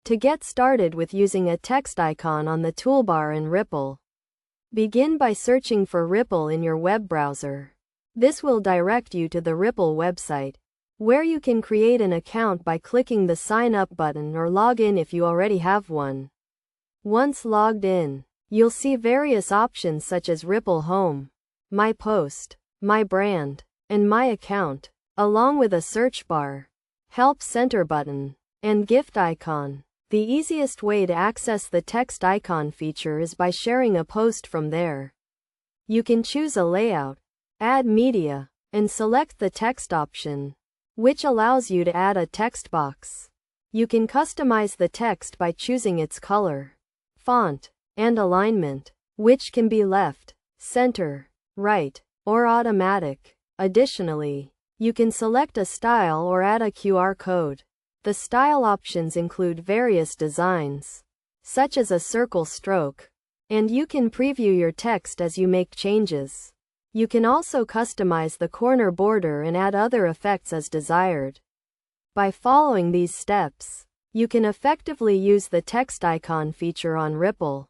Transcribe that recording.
To get started with using a text icon on the toolbar in RIPL, begin by searching for RIPL in your web browser. This will direct you to the RIPL website, where you can create an account by clicking the Sign Up button or log in if you already have one. Once logged in, you'll see various options such as RIPL Home, My Post, My Brand, and My Account, along with a search bar, Help Center button, and gift icon. The easiest way to access the text icon feature is by sharing a post from there. You can choose a layout, add media, and select the text option, which allows you to add a text box. You can customize the text by choosing its color, font, and alignment, which can be left, center, right, or automatic. Additionally, you can select a style or add a QR code. The style options include various designs, such as a circle stroke, and you can preview your text as you make changes. You can also customize the corner border and add other effects as desired. By following these steps, you can effectively use the text icon feature on RIPL.